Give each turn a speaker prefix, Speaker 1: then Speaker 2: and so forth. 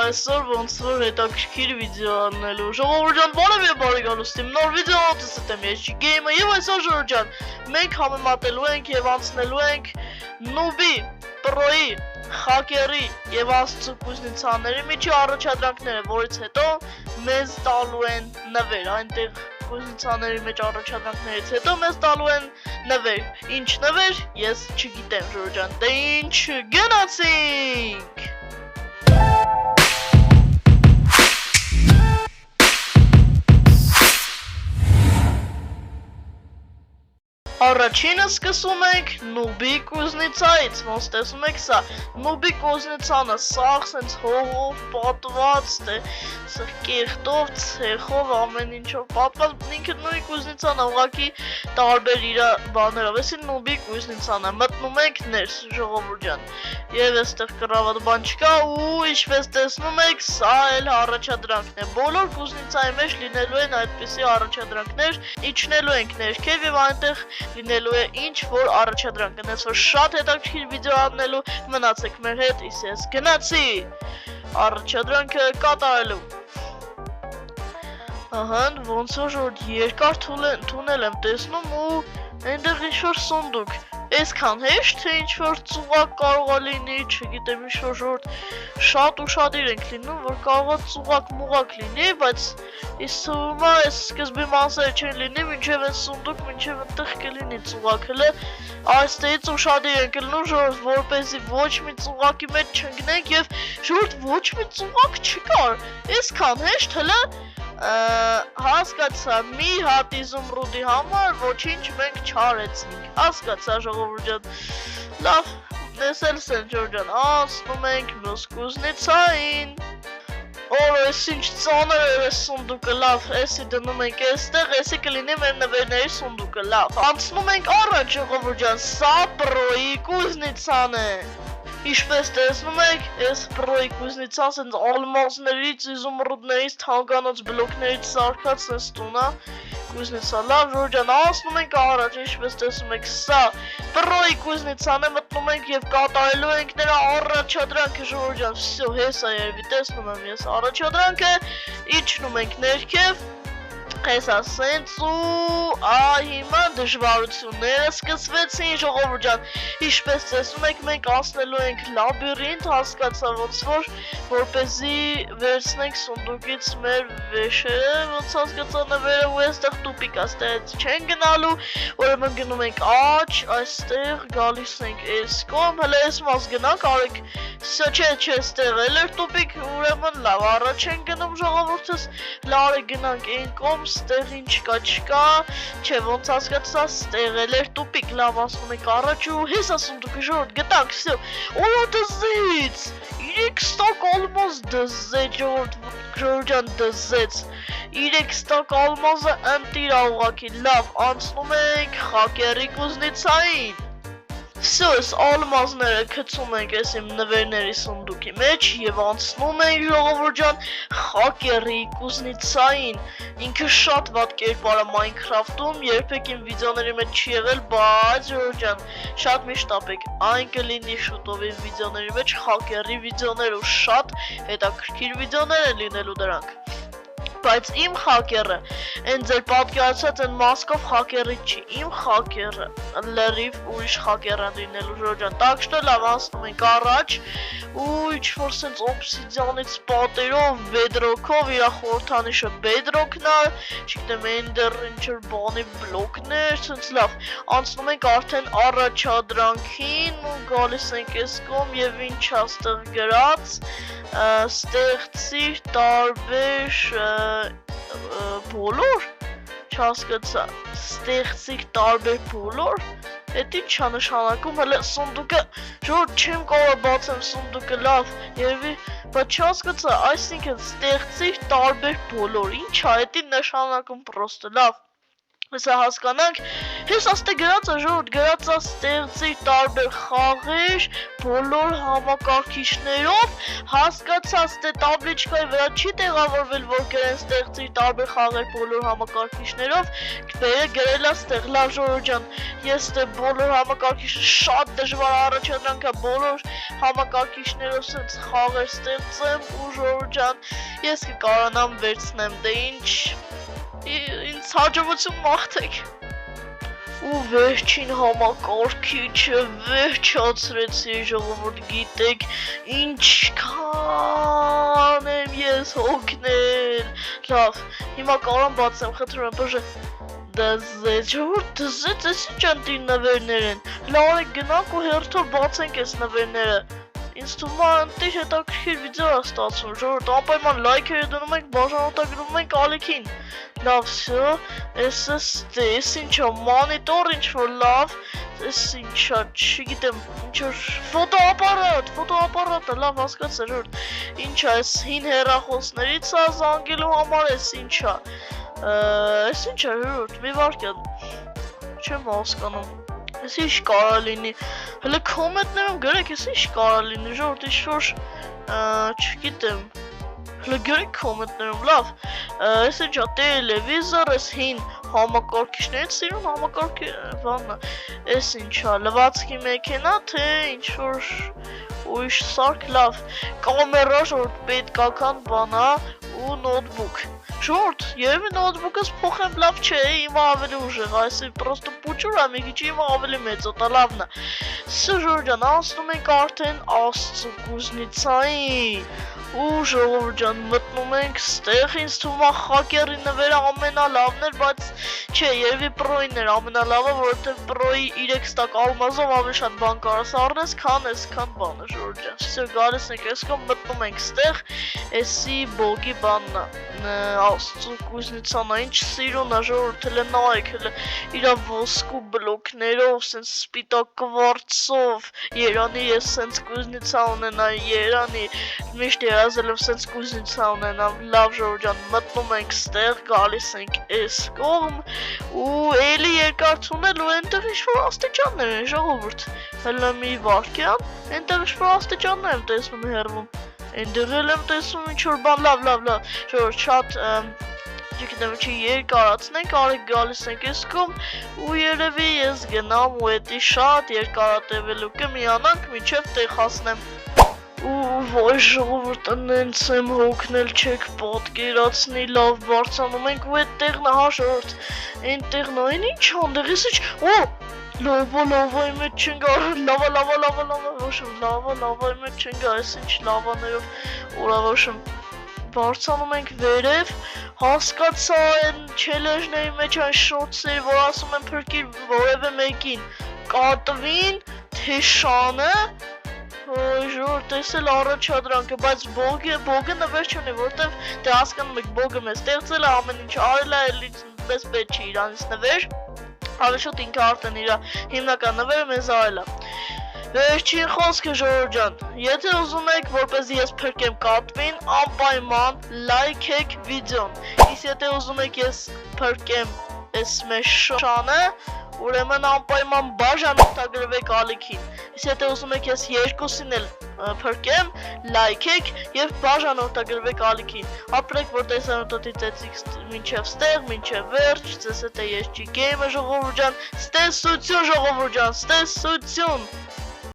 Speaker 1: այսօր ոնց որ հետաքրքիր վիդեո անելու։ Ժողովուրդ ջան, բարև եւ բարի գալուստ իմ նոր վիդեոց եմ ես Game-ը եւ այսօր ժողովուրդ ջան, մենք համեմատելու ենք եւ անցնելու ենք Noob-ի, Pro-ի, Hacker-ի եւ Աստծո կուզնիցաների միջի առաջադրանքները, որից հետո մեզ տալու են նվեր, այնտեղ կուզնիցաների մեջ առաջադրանքներից հետո մեզ տալու են նվեր։ Ինչ նվեր, ես չգիտեմ ժողովուրդ ջան, դե ինչ գնացինք։ Առաջինը սկսում ենք Noob-ի կուզնիցայից, ոնց տեսնում եք սա, Noob-ի կուզնիցանը սաղ սենց հողով պատված, սա կեղտով, ցեխով, ամեն ինչով պատված, ինքը նույն կուզնիցանը ուղղակի տարբեր իր բաներով, էսի Noob-ի կուզնիցանը, մտնում ենք ներս, ժողովուրդ ջան, եւ այստեղ կռավատ բան չկա ու ինչպես տեսնում եք, սա էլ առաջադրանքն է, բոլոր կուզնիցայի մեջ լինելու են այդպիսի առաջադրանքներ, իջնելու ենք ներքև եւ այնտեղ լինելու է ինչ որ առաջադրանք գնաց որ շատ հետաքրքիր վիդեո անելու մնացեք մեր հետ իսկ ես գնացի առաջադրանքը կատարելու ահա ոնց որ երկար թունել եմ տեսնում ու այնտեղ ինչ որ սունդուկ այսքան հեշտ թե ինչ որ ծուղակ կարող է լինի չգիտեմ ինչ որ շատ ուշադիր ենք լինում որ կարող է ծուղակ մուղակ լինի բայց իսկ թվում է այս սկզբի մասերը չեն լինի մինչև այս սունդուկ մինչև այնտեղ կլինի ծուղակ հələ այստեղից ուշադիր ենք լինում ժողովուրդ որպեսզի ոչ մի ծուղակի մեջ չընկնենք եւ ժողովուրդ ոչ մի ծուղակ չկար այսքան հեշտ հələ հասկացա մի հատ իզումրուդի համար ոչինչ մենք չարեցինք հասկացա ժողովուրդ ջան լավ տեսել Սենջոր ջան անցնում ենք մյուս կուզնիցային օր էս ինչ ծանր է այս սունդուկը լավ էսի դնում ենք այստեղ էսի կլինի մեր նվերների սունդուկը լավ անցնում ենք առաջ ժողովուրդ ջան սա Pro-ի կուզնիցան է Ինչպես տեսնում եք, այս Pro-ի կուզնիցան սենց ալմազներից, իզումրուդներից, թանկանոց բլոկներից սարքած սենց տունա կուզնիցա, լավ ժողովուրդ ջան, անցնում ենք առաջ, ինչպես տեսնում եք, սա Pro-ի կուզնիցան է մտնում ենք եւ կատարելու ենք նրա առաջադրանքը ժողովուրդ ջան, վсё, հեսա երևի տեսնում եմ ես առաջադրանքը, իջնում ենք ներքև Հեսա սենց ու հիմա դժվարությունները սկսվեցին ժողովուրդ ջան Ինչպես տեսնում եք մենք անցնելու ենք լաբիրինթ հասկացա ոնց որ որպեսզի վերցնենք սունդուկից մեր վեշերը ոնց հասկացա նվերը ու այստեղ տուպիկ այստեղից չեն գնալու ուրեմն գնում ենք աջ այստեղ գալիս ենք այս կողմ հələ այս մաս գնանք արեք չէ այստեղ էլ էր տուպիկ ուրեմն լավ առաջ են գնում ժողովուրդս լավ գնանք այն կողմ ստեղ ինչ չկա, չէ ոնց հասկացա, ստեղ էլ էր տուպիկ, լավ ասում եք առաջ ու հեսա սունդուկը ժողովուրդ գտանք, վсё, օ դզեց, 3 ստակ ալմազ դզեց ժողովուրդ ջան դզեց, 3 ստակ ալմազը ընտիր ուղղակի, լավ անցնում ենք Hacker-ի կուզնիցային Վсё, այս ալմազները գցում ենք այս իմ նվերների սունդուկի մեջ եւ անցնում ենք ժողովուրդ ջան Hacker-ի կուզնիցային Ինքը շատ վատ կերպար է Minecraft-ում, երբեք իմ վիդեոների մեջ չի եղել, բայց ժողովուրդ ջան, շատ մի շտապեք, այն կլինի շուտով իմ վիդեոների մեջ Hacker-ի վիդեոներ ու շատ հետաքրքիր վիդեոներ են լինելու դրանք Բայց իմ Hacker-ը, այն ձեր պատկերացած այն մասկով Hacker-ը չի, իմ Hacker-ը, լրիվ ուրիշ Hacker-ը լինելու ժողովուրդ ջան, так что լավ անցնում ենք առաջ ու ինչ-որ սենց օբսիդիանից պատերով, bedrock-ով, իր խորհրդանիշը bedrock-ն է, չգիտեմ ender ինչ-որ բանի բլոկներ, սենց լավ, անցնում ենք արդեն առաջադրանքին ու գալիս ենք այս կողմ եւ ինչ աստեղ գրած, ստեղծի տարբեր բոլոր չհասկացա ստեղծիկ տարբեր բոլոր Էդ ինչ է նշանակում հələ սունդուկը ժողովուրդ չեմ կարող բացեմ սունդուկը լավ երևի բայց չհասկացա այսինքն ստեղծիկ տարբեր բոլոր ինչ է էդ նշանակում պրոստը լավ Հեսա հասկանանք Ես աստե գրած է ժողովուրդ, գրած է ստեղծի տարբեր խաղեր, բոլոր համակարգիչներով, հասկացա ստե տաբլիչկայի վրա չի տեղավորվել, որ գրեն ստեղծի տարբեր խաղեր բոլոր համակարգիչներով, գրել է ստեղ, լավ ժողովուրդ ջան, ես ստե բոլոր համակարգիչները շատ դժվար առաջադրանք է, բոլոր համակարգիչներով սենց խաղեր ստեղծեմ ու ժողովուրդ ջան, ես կկարանամ վերցնեմ, դե ինչ, ինձ հաջողություն մաղթեք։ Ու վերջին համակարգիչը վերջացրեցի ժողովուրդ գիտեք ինչքան եմ ես հոգնել լավ հիմա կարող եմ բացեմ խնդրում եմ բժե դզեց ժողովուրդ դզեց ես ինչ անտի նվերներ են լավ գնանք ու հերթով բացենք այս նվերները ինձ թվում է անտի հետաքրքիր վիդեո է ստացվում ժողովուրդ անպայման լայքերը դնում ենք բաժանորդագրում ենք ալիքին լավ всё ես ինչա մոնիտոր ինչ որ լավ ես ինչա չգիտեմ ինչ որ ֆոտոապարատը լավ հասկացա ժողովուրդ ինչա ես հին հեռախոսներից է զանգելու համար ես ինչա ժողովուրդ մի վարքյան չեմ հասկանում ես ինչ կարա լինի հələ կոմենտներում գրեք ես ինչ կարա լինի ժողովուրդ ինչ-որ չգիտեմ հələ գրեք կոմենտներում լավ ես ինչա տելևիզոր ես հին համակարգիչներից սիրուն համակարգի բանն ես ինչա լվացքի մեքենա թե ինչ-որ ուրիշ սարք լավ կամերա ժողովուրդ պետքական բան է ու նոթբուք Ժողովուրդ, երևի նոթբուքս փոխեմ լավ չէ, իմը ավելի ուժեղ, այսի պրոստը պուչուր է, մի քիչ իմը ավելի մեծոտ է, լավն է։ Սա ժողովուրդ ջան, անցնում ենք արդեն Աստծո կուզնիցային։ Ու ժողովուրդ ջան, մտնում ենք ստեղ, ինձ թվում է խակերի նվերը ամենալավն էր, բայց չէ, երևի պրոյին էր ամենալավը, որովհետև պրոյի 3 ստակ ալմազով ավելի շատ բան կարաս առնես, քան բանը, ժողովուրդ ջան։ Всё, գալիս ենք, այս կողմ մտնում ենք ստեղ, էսի բոգի բանն է։ Աստծո կուզնիցանա ինչ սիրուն է ժողովուրդ հələ նայեք հələ իրա ոսկու բլոկներով սենց սպիտակ կվարցով երանի ես սենց կուզնիցա ունենա երանի միշտ երազելով սենց կուզնիցա ունենա լավ ժողովուրդ ջան մտնում ենք ստեղ գալիս ենք այս կողմ ու էլի երկար թունել ու այնտեղ ինչ-որ աստիճաններ են ժողովուրդ հələ մի վարքյան այնտեղ ինչ-որ աստիճաններ եմ տեսնում հեռվում Այնտեղ եմ տեսնում ինչ-որ բան լավ ժողովուրդ շատ չգիտեմ չի երկարացնենք արեք գալիս ենք այս կողմ ու երևի ես գնամ ու էդի շատ երկարատևելու կմիանանք մինչև տեղ հասնեմ ու ոյ ժողովուրդ նենց եմ հոգնել չեք պատկերացնի լավ բարձանում ենք ու այդ տեղն է հա ժողովուրդ այն տեղն այն ինչ անդեղից ինչ օ լավա իմ հետ չնգա լավա ոչմ իմ հետ չնգա այս ինչ լավաներով ուրա ոչմ բարձանում ենք վերև հասկացա այն չելեժների մեջ այն շոթսեր որ ասում են փրկիր որևէ մեկին կատվին թե շանը ժողովուրդ տեսել առաջադրանքը բայց բոգը նվեր չունի որտեվ դե հասկանում եք բոգը մեզ ստեղծել է ամեն ինչ արել է էլի մեզ պետք չի իրանից նվեր ավելի շուտ ինքը արդեն իր հիմնական նվերը մեզ արել է Վերջին խոսքը ժողովուրդ ջան, եթե ուզում եք որպեսզի ես փրկեմ կատվին, անպայման լայքեք վիդեոն։ Իսկ եթե ուզում եք ես փրկեմ այս մեր շանը, ուրեմն անպայման բաժանորդագրվեք ալիքին։ Իսկ եթե ուզում եք ես երկուսին էլ փրկեմ, լայքեք եւ բաժանորդագրվեք ալիքին։ Ապրեք որ տեսանյութի ծեցիք մինչև ստեղ, մինչև վերջ, ծեսեթե ես չի գեյմը ժողովուրդ ջան, ստեսություն ժողովուրդ ջան, ստեսություն